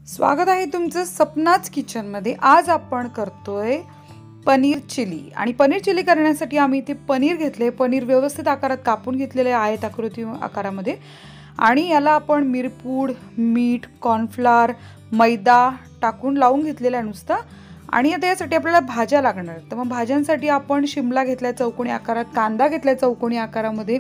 स्वागत आहे तुमचं सपनाच किचनमध्ये। आज आपण करतोय पनीर चिली। आणि पनीर चिली करण्यासाठी आम्ही इथे पनीर घेतले। पनीर व्यवस्थित आकारात कापून घेतलेले आहे आकृती आकारामध्ये। आणि याला आपण मिरपूड, मीठ, कॉर्नफ्लोअर, मैदा टाकून लावून घेतलेला आहे नुसता। आणि आता यासाठी आपल्याला भाज्या लागणार आहेत। तर मग भाज्यांसाठी आपण शिमला घेतलाय चौकोनी आकारात, कांदा घेतलाय चौकोनी आकारामध्ये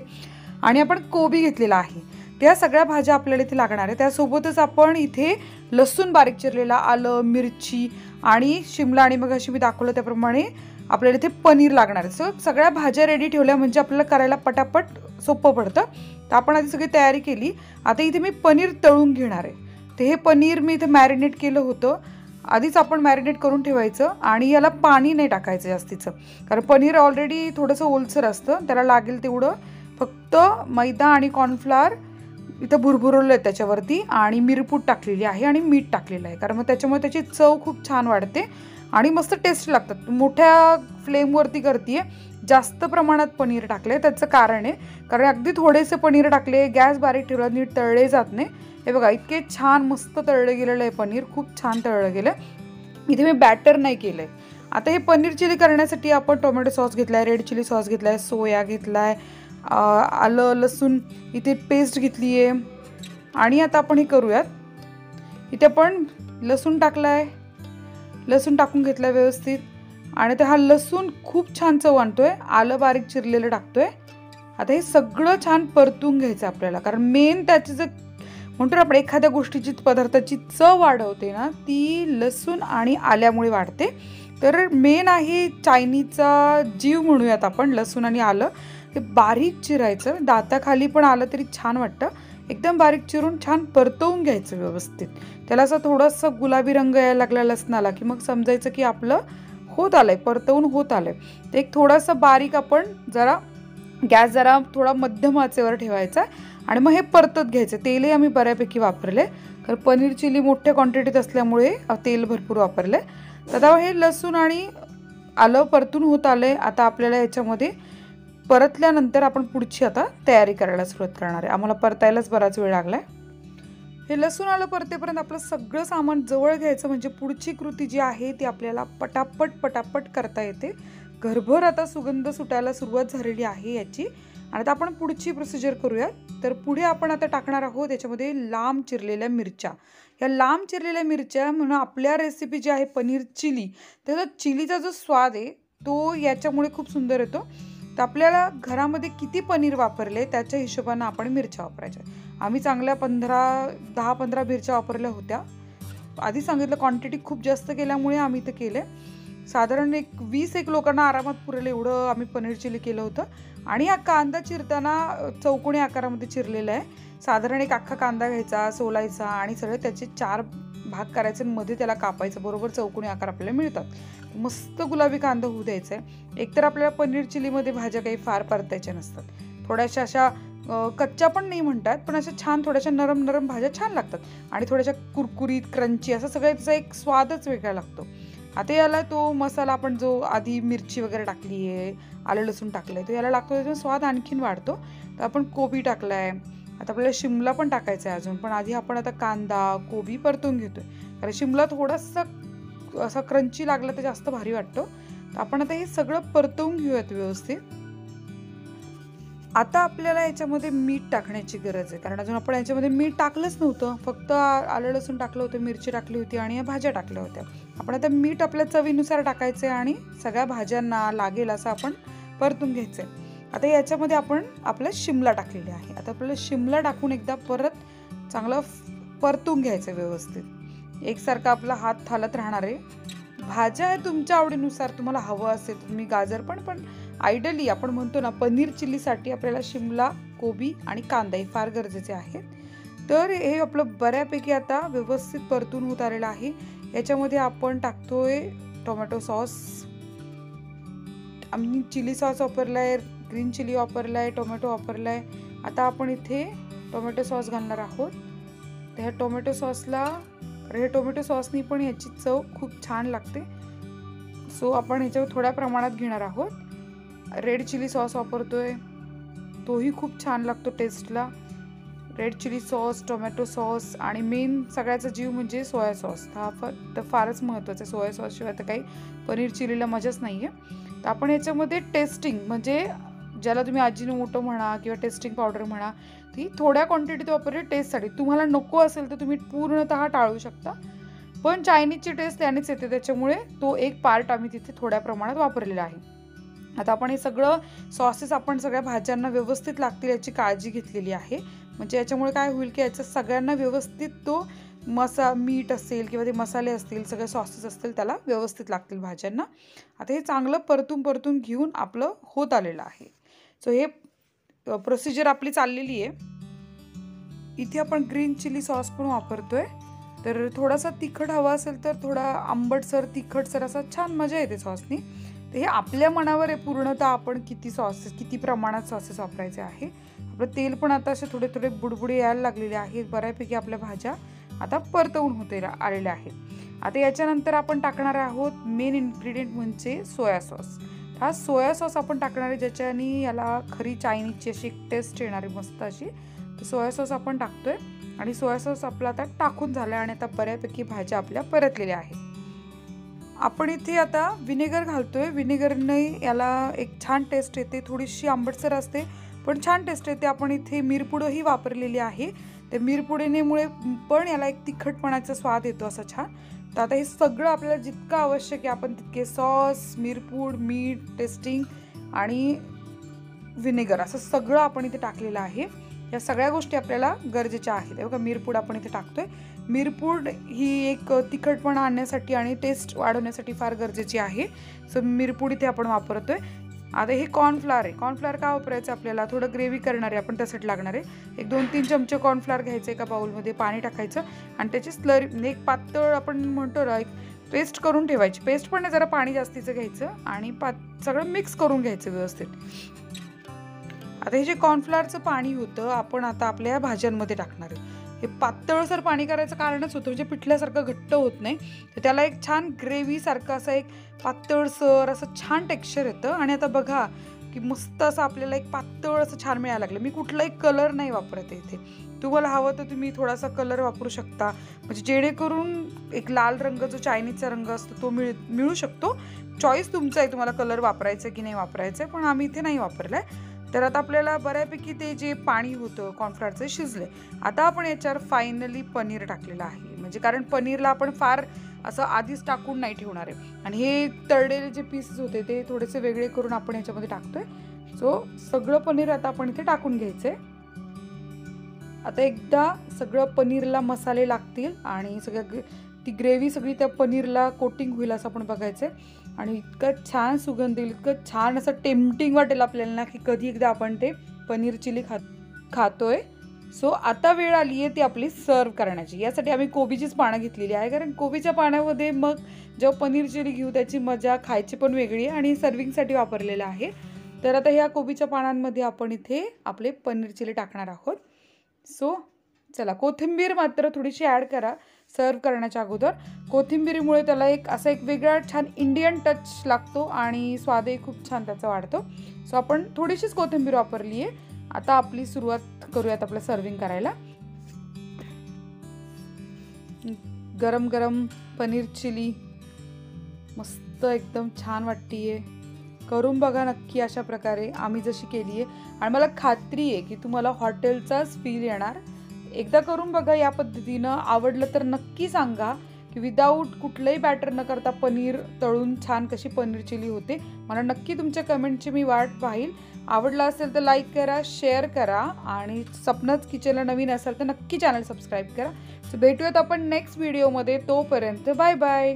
आणि आपण कोबी घेतलेला आहे। त्या सगळ्या भाज्या आपल्याला इथे लागणार आहे। त्यासोबतच आपण इथे लसूण बारीक चिरलेला, आलं, मिरची आणि शिमला आणि मग अशी मी दाखवलं त्याप्रमाणे आपल्याला इथे पनीर लागणार आहे। सगळ्या भाज्या रेडी ठेवल्या म्हणजे आपल्याला करायला पटापट सोपं पडतं। तर आपण आधी सगळी तयारी केली। आता इथे मी पनीर तळून घेणार आहे। तर हे पनीर मी इथे मॅरिनेट केलं होतं। आधीच आपण मॅरिनेट करून ठेवायचं आणि याला पाणी नाही टाकायचं जास्तीचं, कारण पनीर ऑलरेडी थोडंसं ओलसर असतं। त्याला लागेल तेवढं फक्त मैदा आणि कॉर्नफ्लोअर इथं भुरभुरवलं आहे त्याच्यावरती आणि मिरपूड टाकलेली आहे आणि मीठ टाकलेलं आहे, कारण मग त्याच्यामुळे त्याची चव खूप छान वाढते आणि मस्त टेस्ट लागतात। मोठ्या फ्लेमवरती करते, जास्त प्रमाणात पनीर टाकले त्याचं कारण आहे, कारण अगदी थोडेसे पनीर टाकले, गॅस बारीक ठेवला, नीट तळले जात नाही। हे बघा इतके छान मस्त तळलं गेलेलं आहे पनीर, खूप छान तळलं गेलं। इथे मी बॅटर नाही केलं आहे। आता हे पनीर चिली करण्यासाठी आपण टोमॅटो सॉस घेतला आहे, रेड चिली सॉस घेतला आहे, सोया घेतला आहे, आलं लसूण इथे पेस्ट घेतली आहे। आणि आता आपण हे करूयात। इथे आपण लसूण टाकलाय, लसूण टाकून घेतलाय व्यवस्थित आणि ते हा लसूण खूप छान चव आणतोय। आलं बारीक चिरलेलं टाकतोय। आता हे सगळं छान परतून घ्यायचं आपल्याला, कारण मेन त्याची जे म्हणतो आपण एखाद्या गोष्टीची पदार्थाची चव वाढवते ना, ती लसूण आणि आल्यामुळे वाढते। तर मेन आहे चायनीजचा जीव म्हणूयात आपण, लसूण आणि आलं हे बारीक चिरायचं, दाताखाली पण आलं तरी छान वाटतं। एकदम बारीक चिरून छान परतवून घ्यायचं व्यवस्थित। त्याला असं थोडंसं गुलाबी रंग यायला लागला लसणाला की मग समजायचं की आपलं होत आलंय, परतवून होत आलंय। ते एक थोडंसं बारीक आपण जरा गॅस जरा थोडा मध्यम आचेवर ठेवायचा आणि मग हे परतत घ्यायचं। तेलही आम्ही बऱ्यापैकी वापरले, कारण पनीर चिली मोठ्या क्वांटिटीत असल्यामुळे तेल भरपूर वापरले। तर आता हे लसूण आणि आलं परतून होत आलंय। आता आपल्याला याच्यामध्ये परतल्यानंतर आपण पुढची आता तयारी करायला सुरुवात करणार आहे। आम्हाला परतायलाच बराच वेळ लागलाय। हे लसूण आलं परतेपर्यंत आपलं सगळं सामान जवळ घ्यायचं, म्हणजे पुढची कृती जी आहे ती आपल्याला पटापट करता येते। घरभर आता सुगंध सुटायला सुरुवात झालेली आहे याची। आणि आता आपण पुढची प्रोसिजर करूया। तर पुढे आपण आता टाकणार आहोत याच्यामध्ये लांब चिरलेल्या मिरच्या। या लांब चिरलेल्या मिरच्या म्हणून आपल्या रेसिपी जी आहे पनीर चिली, त्याचा चिलीचा जो स्वाद आहे तो याच्यामुळे खूप सुंदर येतो। तर आपल्याला घरामध्ये किती पनीर वापरले त्याच्या हिशोबाने आपण मिरच्या वापरायच्या। आम्ही चांगल्या 10-15 मिरच्या वापरल्या होत्या। आधी सांगितलं क्वांटिटी खूप जास्त केल्यामुळे आम्ही इथं केले। साधारण 20 लोकांना आरामात पुरेल एवढं आम्ही पनीर चिली केलं होतं। आणि हा कांदा चिरताना चौकोनी आकारामध्ये चिरलेला आहे। साधारण एक अख्खा कांदा घ्यायचा, सोलायचा आणि सगळे त्याचे 4 भाग करायचे, मध्ये त्याला कापायचं, बरोबर चौकोनी आकार आपल्याला मिळतात। मस्त गुलाबी कांदा होऊ द्यायचा आहे। एकतर आपल्याला पनीर चिलीमध्ये भाज्या काही फार परतायच्या नसतात, थोड्याशा अशा कच्च्या पण नाही म्हणतात, पण अशा छान थोड्याशा नरम भाज्या छान लागतात आणि थोड्याशा कुरकुरीत क्रंची असं सगळं त्याचा एक स्वादच वेगळा लागतो। आता याला तो मसाला आपण जो आधी मिरची वगैरे टाकली आहे, आलं लसूण टाकलं आहे, तो याला लागतो, त्याचा स्वाद आणखीन वाढतो। तर आपण कोबी टाकला आहे, आता आपल्याला शिमला पण टाकायचा आहे अजून, पण आधी आपण आता कांदा कोबी परतून घेतोय, कारण शिमला थोडासा असा क्रंची लागला तर जास्त भारी वाटतो। तर आपण आता हे सगळं परतवून घेऊयात व्यवस्थित। आता आपल्याला याच्यामध्ये मीठ टाकण्याची गरज आहे, कारण अजून आपण याच्यामध्ये मीठ टाकलंच नव्हतं, फक्त आलं लसूण टाकलं होतं, मिरची टाकली होती आणि या भाज्या टाकल्या होत्या। आपण आता मीठ आपल्या चवीनुसार टाकायचं आहे आणि सगळ्या भाज्यांना लागेल असं आपण परतून घ्यायचं आहे। आता याच्यामध्ये आपण आपलं शिमला टाकलेली आहे। आता आपल्याला शिमला टाकून एकदा परत चांगलं परतून घ्यायचं व्यवस्थित। एकसारखा आपला हात हालत राहणार आहे। भाज्या आहे तुमच्या आवडीनुसार, तुम्हाला हवं असेल तुम्ही गाजर पण आयडियली आपण म्हणतो ना पनीर चिलीसाठी आपल्याला शिमला, कोबी आणि कांदा हे फार गरजेचे आहेत। तर हे आपलं बऱ्यापैकी आता व्यवस्थित परतून होत आलेलं आहे। याच्यामध्ये आपण टाकतोय टोमॅटो सॉस, आम्ही चिली सॉस वापरलाय, ग्रीन चिली वापरलाय, टोमॅटो वापरलाय। आता आपण इथे टोमॅटो सॉस घालणार आहोत। तर ह्या टोमॅटो सॉसला, हे टोमॅटो सॉसनी पण याची चव खूप छान लागते, सो आपण ह्याच्यावर थोड्या प्रमाणात घेणार आहोत। रेड चिली सॉस वापरतोय, तोही खूप छान लागतो टेस्टला। Red chilli sauce, tomato sauce आणि मेन सगळ्याचा जीव म्हणजे सोया सॉस. हा फारच महत्त्वाचा आहे. सोया सॉसशिवाय तर काही पनीर चिलीला मजाच नाही आहे. तर आपण याच्यामध्ये टेस्टिंग म्हणजे ज्याला तुम्ही अजिनोमोटो म्हणा किंवा टेस्टिंग पावडर म्हणा, ती थोड्या क्वांटिटीत वापरली टेस्टसाठी. तुम्हाला नको असेल तर तुम्ही पूर्णतः टाळू शकता. पण चायनीजची टेस्ट त्यानेच येते, त्याच्यामुळे तो एक पार्ट आम्ही तिथे थोड्या प्रमाणात वापरलेला आहे. आता आपण हे सगळं सॉसेस आपण सगळ्या भाज्यांना व्यवस्थित लागतील याची काळजी घेतलेली आहे. म्हणजे याच्यामुळे काय होईल की याचा सगळ्यांना व्यवस्थित तो मीठ असेल किंवा ते मसाले असतील, सगळे सॉसेस असतील, त्याला व्यवस्थित लागतील भाज्यांना. आता हे चांगलं परतून घेऊन आपलं होत आलेलं आहे. सो हे प्रोसिजर आपली चाललेली आहे. इथे आपण ग्रीन चिली सॉस पण वापरतोय. तर थोडासा तिखट हवा असेल तर थोडा आंबटसर तिखटसर असा छान मजा येते सॉसनी. तर हे आपल्या मनावर आहे पूर्णतः आपण किती प्रमाणात सॉसेस वापरायचे आहे. आपलं तेल पण आता असे थोडे थोडे बुडबुडे यायला लागलेले आहेत. बऱ्यापैकी आपल्या भाज्या आता परतवून होते आलेल्या आहेत. आता याच्यानंतर आपण टाकणार आहोत मेन इन्ग्रेडियंट म्हणजे सोया सॉस. हा सोया सॉस आपण टाकणार आहे ज्याच्याने याला खरी चायनीजची अशी एक टेस्ट येणार आहे मस्त अशी. तर सोया सॉस आपण टाकतोय आणि सोया सॉस आपला आता टाकून झाला आणि आता बऱ्यापैकी भाज्या आपल्या परतलेल्या आहेत. आपण इथे आता विनेगर घालतोय. विनेगरने याला एक छान टेस्ट येते. थोडीशी आंबटसर असते पण छान टेस्ट येते. आपण इथे मिरपूडही वापरलेली आहे. त्या मिरपुडेमुळे पण याला एक तिखटपणाचा स्वाद येतो असा छान. तर आता हे सगळं आपल्याला जितकं आवश्यक आहे आपण तितके सॉस, मिरपूड, मीठ, टेस्टिंग आणि विनेगर असं सगळं आपण इथे टाकलेलं आहे. या सगळ्या गोष्टी आपल्याला गरजेच्या आहेत. बघा मिरपूड आपण इथे टाकतोय. मिरपूड ही एक तिखटपणा आणण्यासाठी आणि टेस्ट वाढवण्यासाठी फार गरजेची आहे. सो मिरपूड इथे आपण वापरतोय. आता हे कॉर्नफ्लॉवर आहे. कॉर्नफ्लॉवर का वापरायचं आपल्याला, थोडं ग्रेव्ही करणार आहे आपण, त्यासाठी लागणार आहे. एक 2-3 चमचे कॉर्नफ्लॉवर घ्यायचं, एका बाउलमध्ये पाणी टाकायचं आणि त्याची स्लरी एक पातळ आपण म्हणतो ना एक पेस्ट करून ठेवायची. पेस्ट पण जरा पाणी जास्तीचं घ्यायचं आणि सगळं मिक्स करून घ्यायचं व्यवस्थित. आता हे जे कॉर्नफ्लॉवरचं पाणी होतं आपण आता आपल्या भाज्यांमध्ये टाकणार आहे. हे पातळसर पाणी करायचं कारणच होतं म्हणजे पिठल्यासारखं घट्ट होत नाही. तर त्याला एक छान ग्रेव्हीसारखं असं एक पातळसर असं छान टेक्स्चर येतं. आणि आता बघा की मस्त असं आपल्याला एक पातळ असं छान मिळायला लागलं. मी कुठलाही कलर नाही वापरत आहे इथे. तुम्हाला हवं तर तुम्ही थोडासा कलर वापरू शकता म्हणजे जेणेकरून एक लाल रंग जो चायनीजचा रंग असतो तो मिळू शकतो. चॉईस तुमचा आहे तुम्हाला कलर वापरायचं की नाही वापरायचं, पण आम्ही इथे नाही वापरलं आहे. तर आता आपल्याला बऱ्यापैकी ते जे पाणी होतं कॉर्नफ्लॉवरचं शिजले. आता आपण याच्यावर फायनली पनीर टाकलेलं आहे. म्हणजे कारण पनीरला आपण फार असं आधीच टाकून नाही ठेवणार आहे आणि हे तळलेले जे पीसेस होते ते थोडेसे वेगळे करून आपण याच्यामध्ये टाकतोय. सो सगळं पनीर आता आपण इथे टाकून घ्यायचंय. आता एकदा सगळं पनीरला मसाले लागतील आणि ती ग्रेव्ही सगळी त्या पनीरला कोटिंग होईल असं आपण बघायचंय. आणि इतकं छान सुगंध येईल, इतकं छान असं टेम्पटिंग वाटेल आपल्याला ना की कधी एकदा आपण ते पनीर चिली खातोय. सो आता वेळ आली आहे ती आपली सर्व करण्याची. यासाठी आम्ही कोबीचीच पानं घेतलेली आहे कारण कोबीच्या पाण्यामध्ये मग जेव्हा पनीर चिली घेऊ त्याची मजा खायची पण वेगळी आहे आणि सर्विंगसाठी वापरलेलं आहे. तर आता ह्या कोबीच्या पानांमध्ये आपण इथे आपले पनीर चिली टाकणार आहोत. सो चला, कोथिंबीर मात्र थोडीशी ॲड करा सर्व करण्याच्या अगोदर. कोथिंबीरीमुळे त्याला एक वेगळा छान इंडियन टच लागतो आणि स्वादही खूप छान त्याचा वाढतो. सो आपण थोडीशीच कोथिंबीर वापरली आहे. आता आपली सुरुवात करूयात आपलं सर्विंग करायला. गरम गरम पनीर चिली मस्त एकदम छान वाटतीये. करून बघा नक्की अशा प्रकारे आम्ही जशी केली आहे आणि मला खात्री आहे की तुम्हाला हॉटेलचाच फील येणार. एकदा करून बघा या पद्धतीनं. आवडलं तर नक्की सांगा की विदाऊट कुठलंही बॅटर न करता पनीर तळून छान कशी पनीर चिली होते. मला नक्की तुमच्या कमेंटची मी वाट पाहील. आवडला असेल तर लाईक करा, शेअर करा आणि सपनाच किचनला नवीन असाल तर नक्की चॅनल सबस्क्राईब करा. सो भेटूयात आपण नेक्स्ट व्हिडिओमध्ये. तोपर्यंत बाय बाय.